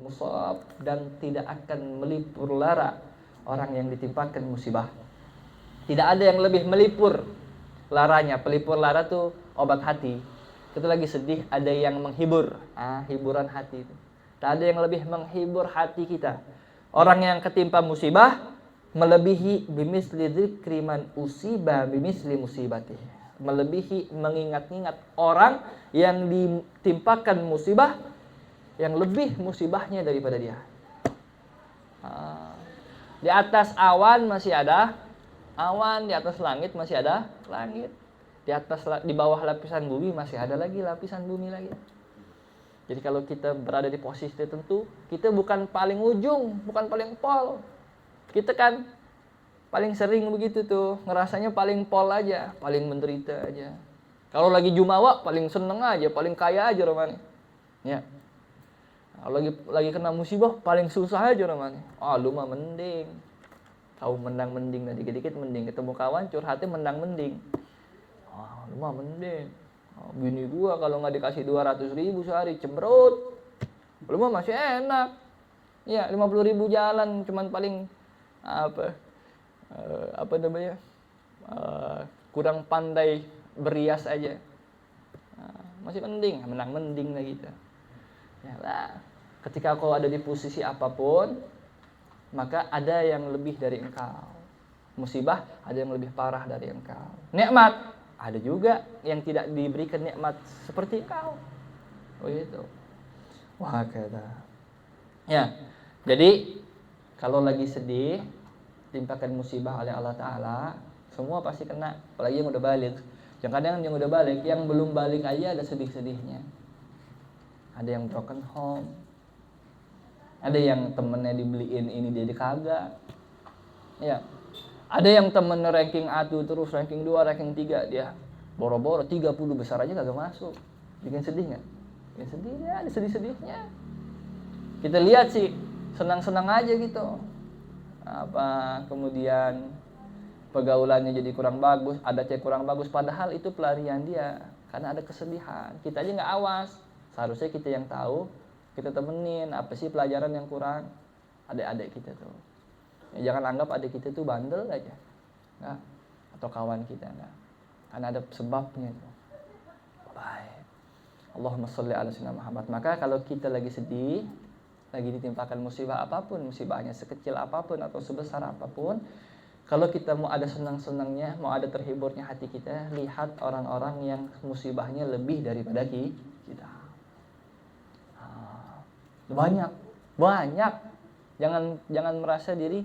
musab, dan tidak akan melipur lara orang yang ditimpakan musibah. Tidak ada yang lebih melipur laranya. Pelipur lara tuh obat hati. Kita lagi sedih, ada yang menghibur. Hiburan hati itu. Tak ada yang lebih menghibur hati kita. Orang yang ketimpa musibah melebihi bimisli dzikri man usiba bimisli musibati. Melebihi mengingat-ingat orang yang ditimpakan musibah yang lebih musibahnya daripada dia. Di atas awan masih ada awan, di atas langit masih ada langit. Di bawah lapisan bumi masih ada lagi lapisan bumi lagi. Jadi kalau kita berada di posisi tertentu, kita bukan paling ujung, bukan paling pol. Kita kan paling sering begitu tuh, ngerasanya paling pol aja, paling menderita aja. Kalau lagi jumawa paling seneng aja, paling kaya aja romane. Ya. Kalau lagi kena musibah paling susah aja romane. Lu mah mending. Tahu menang mending, nah dikit-dikit mending, ketemu kawan curhatnya menang mending. Lu mah mending. Bini gua kalau nggak dikasih 200.000 sehari cemberut. Lu mah masih enak. Ya 50.000 jalan cuman paling apa namanya? Kurang pandai berias aja. Masih mending, menang mending lah gitu. Ya lah, ketika kau ada di posisi apapun, maka ada yang lebih dari engkau. Musibah ada yang lebih parah dari engkau. Nikmat ada juga yang tidak diberikan nikmat seperti kau. Begitu. Wah kata. Ya. Jadi kalau lagi sedih, timpakan musibah oleh Allah Taala, semua pasti kena. Apalagi yang udah balik. Yang kadang yang udah balik, yang belum balik aja ada sedih-sedihnya. Ada yang broken home. Ada yang temennya dibeliin ini dia kagak. Ya. Ada yang temen ranking 1 terus ranking 2, ranking 3 dia boro-boro 30 besar aja kagak masuk. Bikin sedih enggak? Bikin sedih ya, ada sedih-sedihnya. Kita lihat sih senang-senang aja gitu. Kemudian pergaulannya jadi kurang bagus, ada cek kurang bagus, padahal itu pelarian dia karena ada kesedihan. Kita aja enggak awas. Seharusnya kita yang tahu, kita temenin apa sih pelajaran yang kurang adik-adik kita tuh. Ya, jangan anggap adik kita tuh bandel aja, nah, atau kawan kita, nah, karena ada sebabnya tuh. Baik. Allahumma sholli ala sayyidina Muhammad. Maka kalau kita lagi sedih, lagi ditimpakan musibah apapun, musibahnya sekecil apapun atau sebesar apapun, kalau kita mau ada senang-senangnya, mau ada terhiburnya hati kita, lihat orang-orang yang musibahnya lebih daripada kita. Banyak. Jangan merasa diri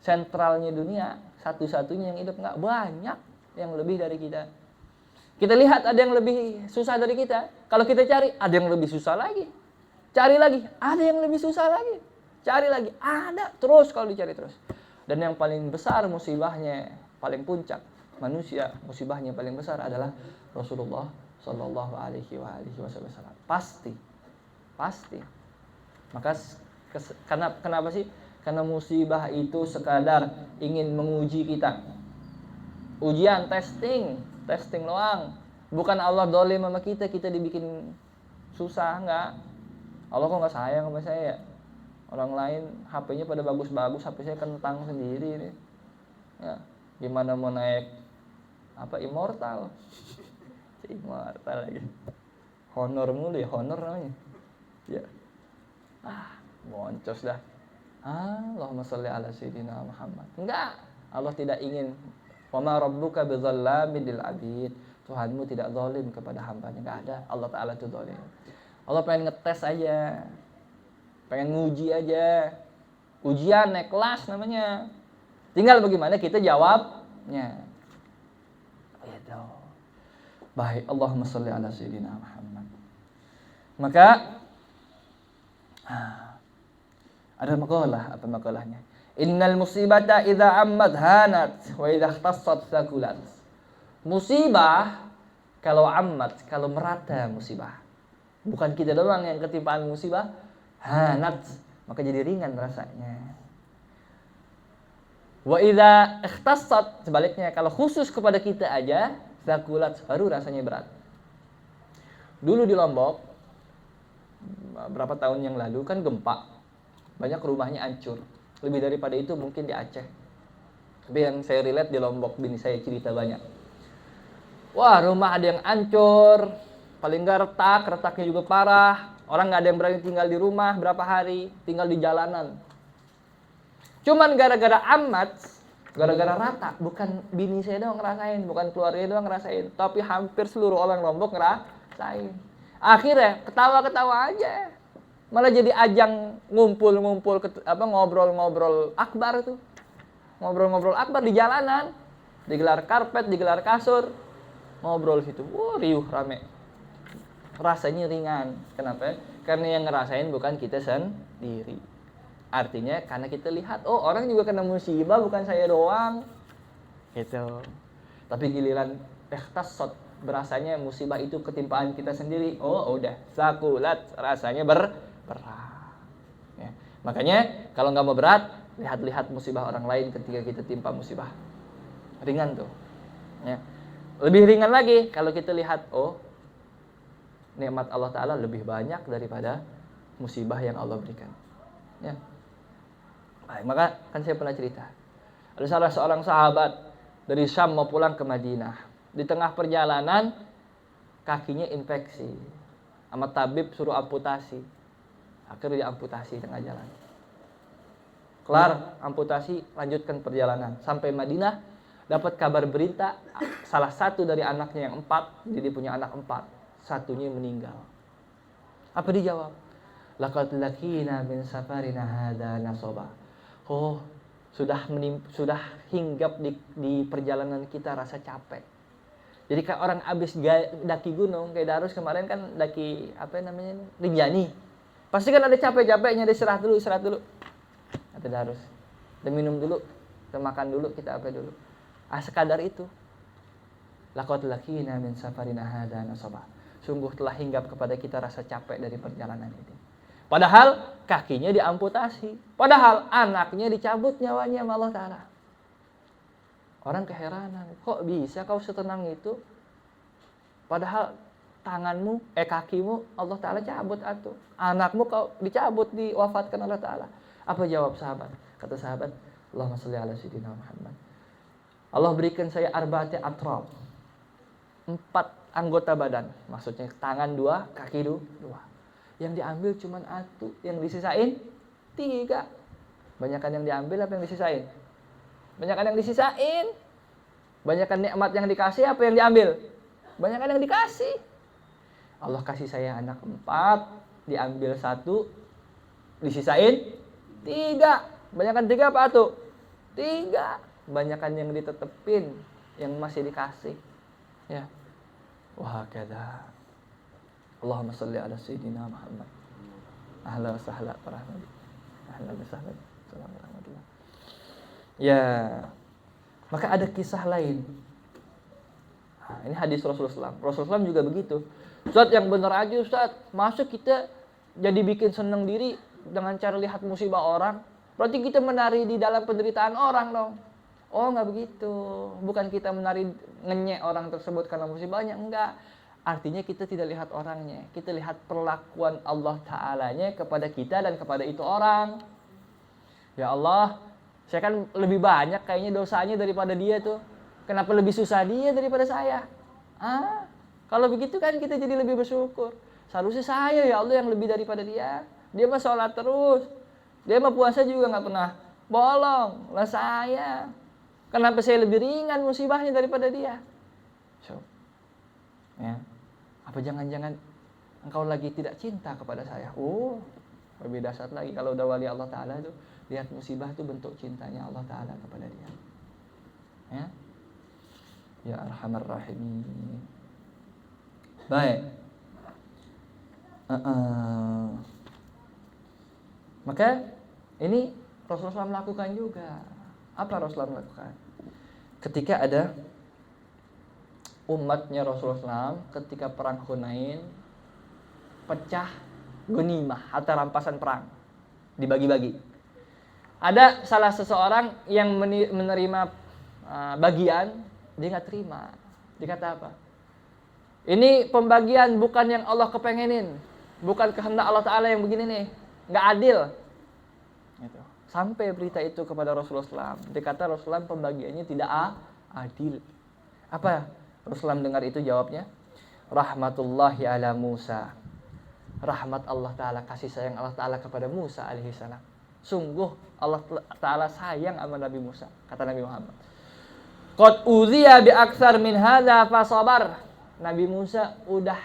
sentralnya dunia, satu-satunya yang hidup, enggak, banyak yang lebih dari kita. Kita lihat ada yang lebih susah dari kita. Kalau kita cari, ada yang lebih susah lagi. Cari lagi, ada yang lebih susah lagi. Cari lagi, ada terus kalau dicari terus. Dan yang paling besar musibahnya, paling puncak manusia, musibahnya paling besar adalah Rasulullah Shallallahu Alaihi Wasallam. Pasti. Maka kenapa sih? Karena musibah itu sekadar ingin menguji kita. Ujian, testing doang. Bukan Allah dolim sama kita dibikin susah, enggak. Allah kok enggak sayang sama saya? Orang lain HP-nya pada bagus-bagus, HP saya kentang sendiri nih. Ya, gimana mau naik immortal? Immortal lagi. Honor mulu ya, honor namanya. Ya. Boncos dah. Allahumma sholli ala sayyidina Muhammad. Enggak, Allah tidak ingin. Wa ma rabbuka bidzallamin lil abid. Tuhanmu tidak zalim kepada hambanya. Enggak ada. Allah Taala itu zalim. Allah pengen ngetes aja. Pengen nguji aja. Ujian naik kelas namanya. Tinggal bagaimana kita jawabnya. Gitu. Baik, Allahumma sholli ala sayyidina Muhammad. Maka ada makalah, apa makalahnya? Innal musibata idza ammat hanat wa idza ikhtassat thaqulat. Musibah kalau ammat, kalau merata musibah. Bukan kita doang yang ketimpaan musibah, hanat, maka jadi ringan rasanya. Wa idza ikhtassat, sebaliknya kalau khusus kepada kita aja, thaqulat, baru rasanya berat. Dulu di Lombok, berapa tahun yang lalu kan gempa. Banyak rumahnya hancur. Lebih daripada itu mungkin di Aceh. Tapi yang saya relate di Lombok, bini saya cerita banyak. Wah, rumah ada yang hancur, paling nggak retaknya juga parah. Orang nggak ada yang berani tinggal di rumah berapa hari, tinggal di jalanan. Cuman gara-gara rata, bukan bini saya doang ngerasain, bukan keluarga doang ngerasain, tapi hampir seluruh orang Lombok ngerasain. Akhirnya ketawa-ketawa aja. Malah jadi ajang ngumpul-ngumpul ngobrol-ngobrol akbar tuh. Ngobrol-ngobrol akbar di jalanan. Digelar karpet, digelar kasur. Ngobrol situ. Wah, riuh rame. Rasanya ringan. Kenapa? Karena yang ngerasain bukan kita sendiri. Artinya karena kita lihat, oh orang juga kena musibah, bukan saya doang. Gitu. Tapi giliran ikhtasot, berasanya musibah itu ketimpaan kita sendiri. Oh udah, sakulat, rasanya berat. Ya. Makanya kalau nggak mau berat, lihat-lihat musibah orang lain ketika kita timpa musibah. Ringan tuh. Ya. Lebih ringan lagi kalau kita lihat, oh nikmat Allah Ta'ala lebih banyak daripada musibah yang Allah berikan. Ya. Baik, maka kan saya pernah cerita. Ada salah seorang sahabat dari Syam mau pulang ke Madinah. Di tengah perjalanan kakinya infeksi. Sama tabib suruh amputasi. Akhirnya diamputasi tengah jalan. Kelar amputasi, lanjutkan perjalanan. Sampai Madinah, dapat kabar berita salah satu dari anaknya yang 4, jadi punya anak 4, satunya meninggal. Apa dijawab? Laqad lakina min safarina hadza nasaba. Oh, sudah hinggap di perjalanan kita rasa capek. Jadi kayak orang habis daki gunung, kayak Darus kemarin kan daki Rinjani. Pasti kan ada capek-capeknya, istirahat dulu. Kata Darus. Kita minum dulu, kita makan dulu, kita apa dulu. Sekadar itu. Laqad lakina min safarina hadza nasaba. Sungguh telah hinggap kepada kita rasa capek dari perjalanan ini. Padahal kakinya diamputasi. Padahal anaknya dicabut nyawanya sama Allah Ta'ala. Orang keheranan. Kok bisa kau setenang itu? Padahal kakimu Allah Ta'ala cabut atuh. Anakmu kau dicabut, diwafatkan Allah Ta'ala. Apa jawab sahabat? Kata sahabat, Allahumma sholli ala sayyidina Muhammad. Allah berikan saya arba'ati atrab. 4 anggota badan. Maksudnya tangan 2, kaki 2. Yang diambil cuma 1, yang disisain 3. Banyakan yang diambil apa yang disisain? Banyakan yang disisain. Banyakan nikmat yang dikasih apa yang diambil? Banyakan yang dikasih. Allah kasih saya anak 4, diambil 1, disisain 3. Banyakan 3 apa tuh? 3. Banyakan yang ditetepin, yang masih dikasih. Ya. Wah, kada. Allahumma sholli ala sayyidina Muhammad. Ahlan wa sahlan para nabi. Ahlan wa sahlan. Assalamualaikum warahmatullahi. Ya. Maka ada kisah lain. Nah, ini hadis Rasulullah SAW. Rasulullah SAW juga begitu. Ustaz, yang benar aja Ustaz. Masuk kita jadi bikin seneng diri dengan cara lihat musibah orang. Berarti kita menari di dalam penderitaan orang dong. Oh, enggak begitu. Bukan kita menari ngenyek orang tersebut karena musibahnya, enggak. Artinya kita tidak lihat orangnya, kita lihat perlakuan Allah Ta'alanya kepada kita dan kepada itu orang. Ya Allah, saya kan lebih banyak kayaknya dosanya daripada dia tuh. Kenapa lebih susah dia daripada saya? Kalau begitu kan kita jadi lebih bersyukur. Seharusnya saya ya Allah yang lebih daripada dia. Dia mah sholat terus. Dia mah puasa juga gak pernah bolong. Lah saya. Kenapa saya lebih ringan musibahnya daripada dia? Ya. Apa jangan-jangan engkau lagi tidak cinta kepada saya? Oh, lebih dahsyat lagi kalau udah wali Allah Ta'ala itu, lihat musibah itu bentuk cintanya Allah Ta'ala kepada dia. Ya, ya Arhamar Rahimin. Baik. Maka ini Rasulullah SAW melakukan juga. Apa Rasulullah melakukan? Ketika ada umatnya Rasulullah SAW ketika perang Hunain pecah ghanimah atau rampasan perang, dibagi-bagi. Ada salah seseorang yang menerima bagian, dia nggak terima. Dia kata apa? Ini pembagian bukan yang Allah kepengenin. Bukan kehendak Allah Ta'ala yang begini nih. Nggak adil. Gitu. Sampai berita itu kepada Rasulullah SAW. Dikata Rasulullah pembagiannya tidak adil. Apa Rasulullah dengar itu jawabnya? Rahmatullahi ala Musa. Rahmat Allah Ta'ala, kasih sayang Allah Ta'ala kepada Musa alaihissalam. Sungguh Allah Ta'ala sayang sama Nabi Musa. Kata Nabi Muhammad. Qad uziya bi aktsar min hadza fasabar. Nabi Musa udah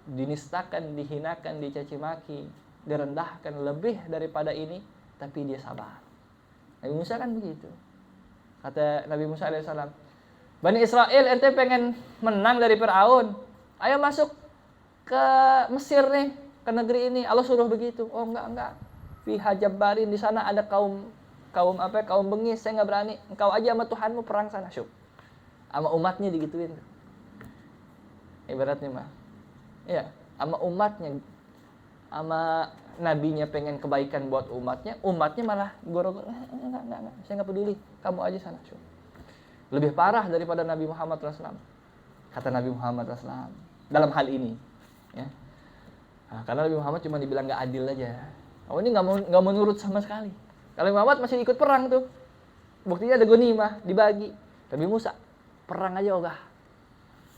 dinistakan, dihinakan, dicaci maki, direndahkan lebih daripada ini, tapi dia sabar. Nabi Musa kan begitu. Kata Nabi Musa alaihissalam, Bani Israel ente pengen menang dari Firaun, ayo masuk ke Mesir nih, ke negeri ini. Allah suruh begitu. Oh enggak. Fi hajabbarin, di sana ada kaum bengis, saya enggak berani. Engkau aja sama Tuhanmu perang sana, syuk. Sama umatnya digituin. Ibaratnya mah. Iya, sama umatnya, sama nabinya pengen kebaikan buat umatnya malah goro-goro, enggak, saya enggak peduli, kamu aja sana, syuk. Lebih parah daripada Nabi Muhammad SAW. Kata Nabi Muhammad SAW dalam hal ini, ya. Nah, karena Nabi Muhammad cuma dibilang nggak adil aja. Oh ini nggak mau nurut sama sekali. Kalau Muhammad masih ikut perang tuh, buktinya ada ghanimah dibagi. Nabi Musa perang aja ogah.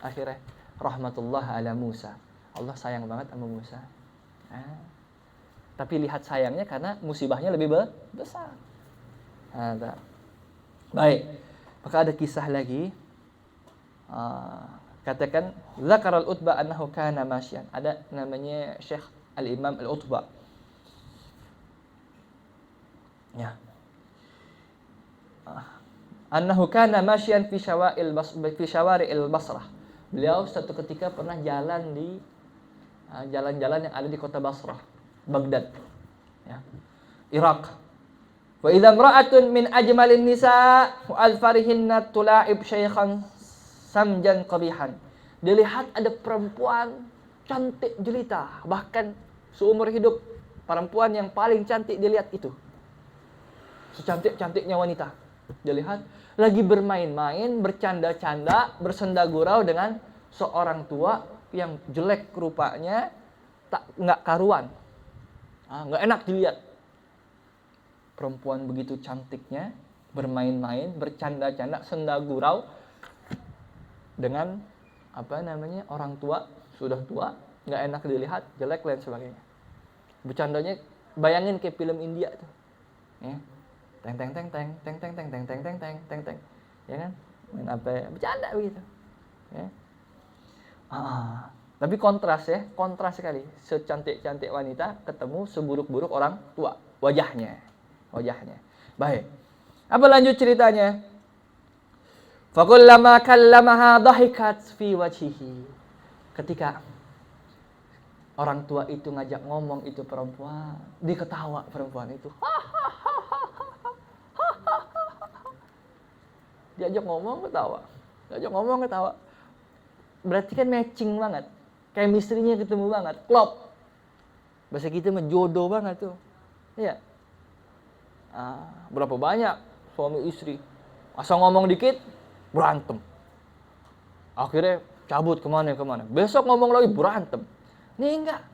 Akhirnya rahmatullah ala Musa. Allah sayang banget sama Musa. Nah, tapi lihat sayangnya karena musibahnya lebih besar. Nah, baik. Maka ada kisah lagi. Katakan Zakar al-Utbah annahu kana masyan. Ada namanya Syekh Al-Imam Al-Utbah. Ya. Annahu kana masyan fi syawari'il Basrah. Beliau suatu ketika pernah jalan di jalan-jalan yang ada di kota Basrah, Baghdad. Ya. Irak. Wa idza imra'atun min ajmalin nisa wa alfarihinna tula'ib syaikhan samjan qabihan. Dilihat ada perempuan cantik jelita, bahkan seumur hidup perempuan yang paling cantik dilihat itu. Secantik-cantiknya wanita. Dilihat lagi bermain-main, bercanda-canda, bersenda gurau dengan seorang tua yang jelek rupanya, enggak karuan. Enggak enak dilihat. Perempuan begitu cantiknya bermain-main, bercanda-canda, senda gurau dengan orang tua, sudah tua, nggak enak dilihat, jelek dan sebagainya. Bercandanya bayangin kayak film India tuh, ya, teng, ya kan, main bercanda begitu, ya. Tapi kontras sekali, secantik-cantik wanita ketemu seburuk-buruk orang tua, wajahnya. Baik, apa lanjut ceritanya? Fakullama kallamaha dhahikat fi wajhihi. Ketika orang tua itu ngajak ngomong itu perempuan, diketawa perempuan itu. Diajak ngomong ketawa. Berarti kan matching banget. Chemistry-nya ketemu banget, klop. Bahasa kita mah jodoh banget tuh. Iya. Berapa banyak suami istri asal ngomong dikit berantem, akhirnya cabut kemana. Besok ngomong lagi berantem. Nih enggak,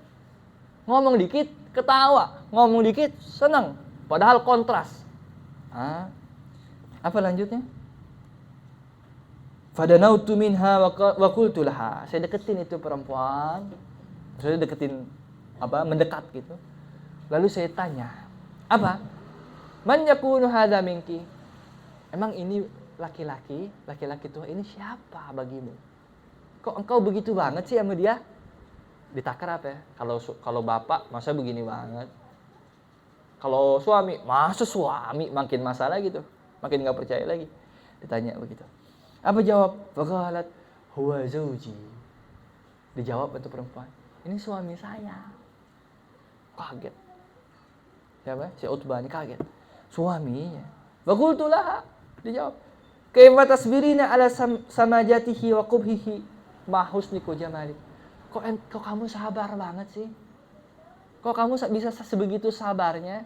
ngomong dikit ketawa, ngomong dikit senang, padahal kontras. Apa lanjutnya? Fadanautu minha wa qultu laha. Saya deketin itu perempuan, mendekat gitu. Lalu saya tanya, apa? Man yakunu hadza minki? Emang ini laki-laki tua ini siapa bagimu? Kok engkau begitu banget sih sama dia? Ditakar apa ya? Kalau bapak masa begini banget. Kalau suami, masa suami makin masalah gitu. Makin enggak percaya lagi. Ditanya begitu. Apa jawab? Faqalat huwa zauji. Dijawab itu perempuan, ini suami saya. Kaget. Siapa? Si Utbah ini kaget. Suaminya. Wa qultu laha. Dijawab, kaifa tasbirina ala samajatihi wa qubhihi ma husniku jamali. Kok kamu sabar banget sih? Kok kamu bisa sebegitu sabarnya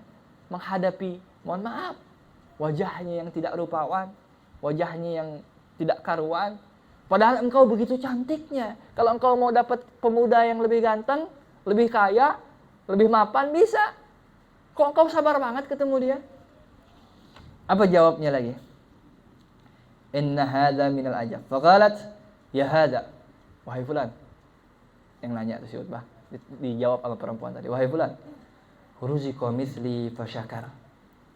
menghadapi, mohon maaf, wajahnya yang tidak rupawan, wajahnya yang tidak karuan, Padahal engkau begitu cantiknya. Kalau engkau mau dapat pemuda yang lebih ganteng, lebih kaya, lebih mapan, bisa. Kok engkau sabar banget ketemu dia? Apa jawabnya lagi? Inna hadza minal ajab. Faqalat, ya hadza. Wahai fulan. Yang nanya tuh si Utbah. Dijawab sama perempuan tadi. Wahai fulan. Ruziqa misli fasyakar.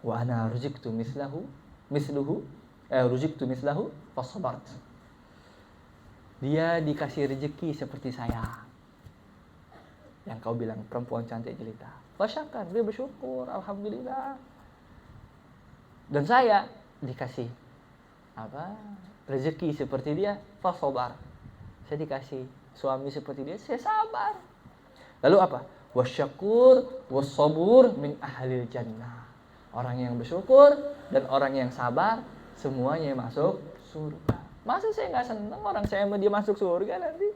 Wa ana ruziqtu mislahu fasabart. Dia dikasih rezeki seperti saya. Yang kau bilang perempuan cantik jelita. Fasyakar, dia bersyukur, alhamdulillah. Dan saya dikasih rezeki seperti dia, fasabar. Saya dikasih suami seperti dia, saya sabar. Lalu apa? Wasyakur wassabur min ahlil jannah. Orang yang bersyukur dan orang yang sabar semuanya masuk surga. Masa saya nggak senang orang saya sama dia masuk surga nanti?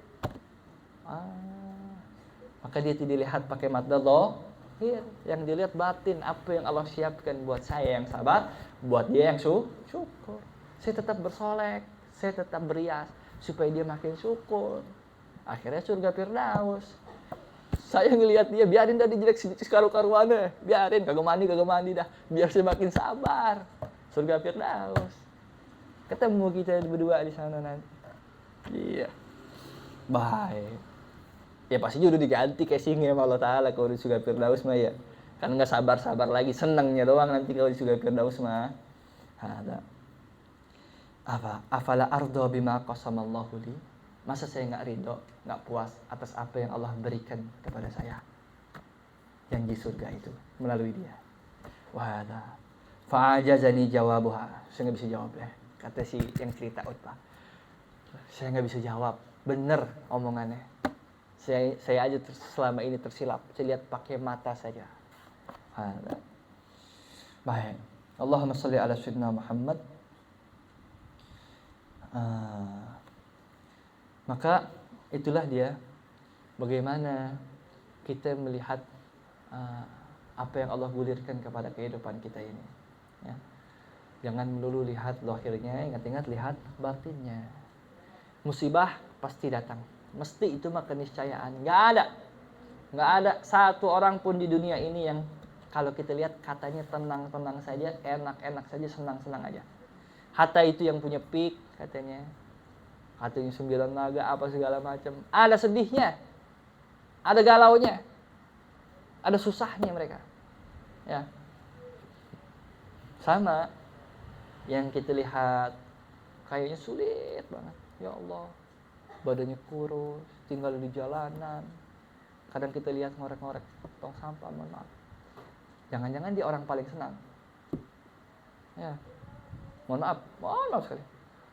Maka dia tidak dilihat pakai mata zahir, yang dilihat batin, apa yang Allah siapkan buat saya yang sabar, buat dia yang syukur. Saya tetap bersolek, saya tetap berias supaya dia makin syukur. Akhirnya surga Firdaus. Saya ngelihat dia, biarin tadi jelek sekaru-karuannya, biarin kagak mandi dah, biar saya makin sabar. Surga Firdaus. Ketemu kita berdua di sana nanti. Iya. Baik. Ya pasti udah diganti casingnya sama Allah Ta'ala kalau di surga Firdaus mah ya. Kan nggak sabar-sabar lagi, senangnya doang nanti kalau di surga Firdaus mah. Ada. Apa? Afala ardo bima qasamallahu li? Masa saya nggak ridho, nggak puas atas apa yang Allah berikan kepada saya? Yang di surga itu melalui dia. Wahada. Fa'ajazani jawabuha. Saya nggak bisa jawab ya. Kata si yang cerita Utbah. Saya nggak bisa jawab. Bener omongannya. Saya aja selama ini tersilap. Saya lihat pakai mata saja. Baik. Allahumma shalli ala sayyidina Muhammad. Maka itulah dia bagaimana kita melihat apa yang Allah gulirkan kepada kehidupan kita ini. Ya. Jangan melulu lihat lahirnya, ingat-ingat lihat batinnya. Musibah pasti datang. Mesti itu mah keniscayaan. Nggak ada satu orang pun di dunia ini yang kalau kita lihat katanya tenang-tenang saja, enak-enak saja, senang-senang aja. Hatta itu yang punya pik katanya 9 naga apa segala macam. Ada sedihnya, ada galaunya, ada susahnya mereka. Ya, sama yang kita lihat kayaknya sulit banget. Ya Allah, badannya kurus, tinggal di jalanan. Kadang kita lihat ngorek-ngorek tong sampah, mohon maaf. Jangan-jangan dia orang paling senang. Ya, mohon maaf sekali.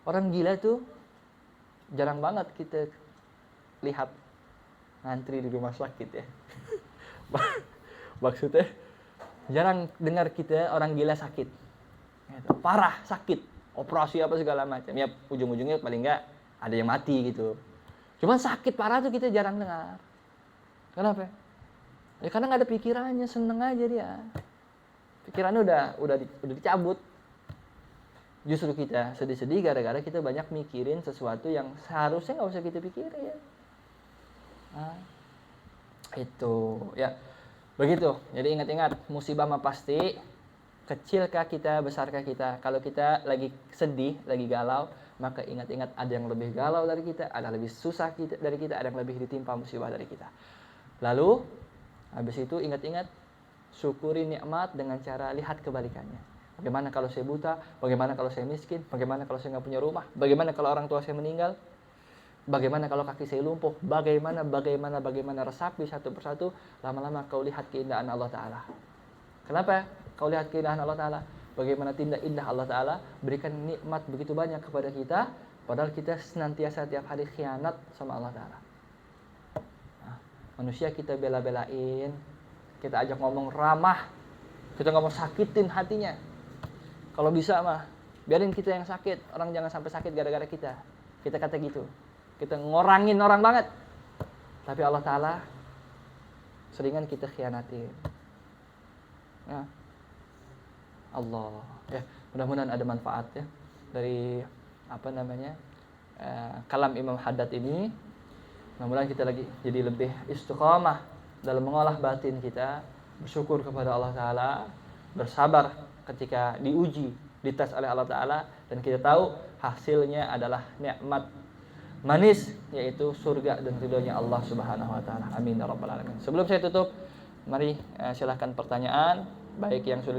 Orang gila tuh jarang banget kita lihat ngantri di rumah sakit ya. Maksudnya jarang dengar kita orang gila sakit. Gitu. Parah sakit, operasi apa segala macam. Ya ujung-ujungnya paling enggak ada yang mati gitu. Cuman sakit parah tuh kita jarang dengar. Kenapa? Ya karena nggak ada pikirannya, seneng aja dia. Pikirannya udah dicabut. Justru kita sedih-sedih gara-gara kita banyak mikirin sesuatu yang seharusnya nggak usah kita pikirin. Itu ya begitu. Jadi ingat-ingat musibah mah pasti. Kecilkah kita, besarkah kita? Kalau kita lagi sedih, lagi galau, maka ingat-ingat ada yang lebih galau dari kita, ada yang lebih susah dari kita, ada yang lebih ditimpa musibah dari kita. Lalu habis itu ingat-ingat syukuri nikmat dengan cara lihat kebalikannya. Bagaimana kalau saya buta? Bagaimana kalau saya miskin? Bagaimana kalau saya nggak punya rumah? Bagaimana kalau orang tua saya meninggal? Bagaimana kalau kaki saya lumpuh? Bagaimana resapi satu persatu. Lama-lama kau lihat keindahan Allah Ta'ala. Kenapa? Kau lihat keindahan Allah Ta'ala. Bagaimana tindak indah Allah Ta'ala berikan nikmat begitu banyak kepada kita. Padahal kita senantiasa tiap hari khianat sama Allah Ta'ala. Manusia kita bela-belain, kita ajak ngomong ramah, kita ngomong sakitin hatinya. Kalau bisa mah biarin kita yang sakit, orang jangan sampai sakit gara-gara kita. Kita kata gitu, kita ngorangin orang banget. Tapi Allah Ta'ala seringan kita khianatin. Ya. Allah ya, mudah-mudahan ada manfaat ya dari kalam Imam Haddad ini. Mudah-mudahan kita lagi jadi lebih istiqamah dalam mengolah batin kita, bersyukur kepada Allah Ta'ala, bersabar ketika diuji, dites oleh Allah Ta'ala, dan kita tahu hasilnya adalah nikmat manis, yaitu surga dan ridhonya Allah Subhanahu Wa Ta'ala. Amin ya rabbal alamin. Sebelum saya tutup, mari silahkan pertanyaan, baik yang sudah